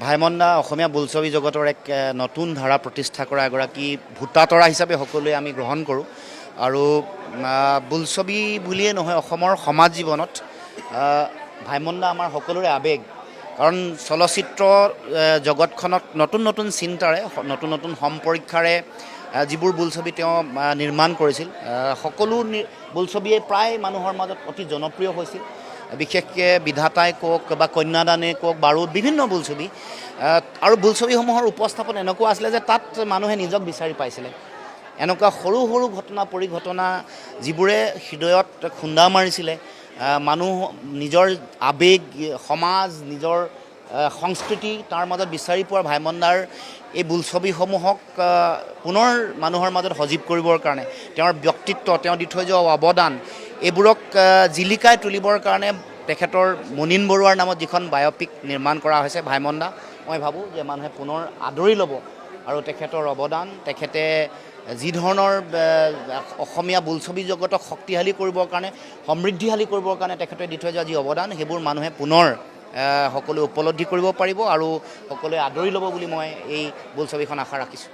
ভাইমন্দা অসমীয়া বোলছবি জগতৰ এক নতুন ধাৰা প্ৰতিষ্ঠা কৰা এগৰাকী ভূতাতৰা হিচাপে সকলোৱে আমি গ্ৰহণ কৰোঁ আৰু বোলছবি বুলিয়ে নহয় অসমৰ সমাজ জীৱনত ভাইমন্দা আমাৰ সকলোৰে আৱেগ কাৰণ চলচ্চিত্ৰ জগতখনত নতুন নতুন চিন্তাৰে নতুন নতুন সম্পৰীক্ষাৰে যিবোৰ বোলছবি তেওঁ নিৰ্মাণ কৰিছিল সকলো বোলছবিয়ে প্ৰায় মানুহৰ মাজত অতি জনপ্ৰিয় হৈছিল বিশেষকৈ বিধাতাই কওক বা কন্যাদানে কওক বাৰুদ বিভিন্ন বোলছবি আৰু বোলছবিসমূহৰ উপস্থাপন এনেকুৱা আছিলে যে তাত মানুহে নিজক বিচাৰি পাইছিলে এনেকুৱা সৰু সৰু ঘটনা পৰিঘটনা যিবোৰে হৃদয়ত খুন্দা মাৰিছিলে মানুহ নিজৰ আৱেগ সমাজ নিজৰ সংস্কৃতি তাৰ মাজত বিচাৰি পোৱাৰ ভাইমন্দাৰ এই বোলছবিসমূহক পুনৰ মানুহৰ মাজত সজীৱ কৰিবৰ কাৰণে তেওঁৰ ব্যক্তিত্ব তেওঁ দি থৈ যোৱা অৱদান এইবোৰক জিলিকাই তুলিবৰ কাৰণে তেখেতৰ মুনীন বৰুৱাৰ নামত যিখন বায়'পিক নিৰ্মাণ কৰা হৈছে ভাইমন্দা মই ভাবোঁ যে মানুহে পুনৰ আদৰি ল'ব আৰু তেখেতৰ অৱদান তেখেতে যি ধৰণৰ অসমীয়া বোলছবি জগতক শক্তিশালী কৰিবৰ কাৰণে সমৃদ্ধিশালী কৰিবৰ কাৰণে তেখেতে দি থৈ যোৱা যি অৱদান সেইবোৰ মানুহে পুনৰ সকলোৱে উপলব্ধি কৰিব পাৰিব আৰু সকলোৱে আদৰি ল'ব বুলি মই এই বোলছবিখন আশা ৰাখিছোঁ।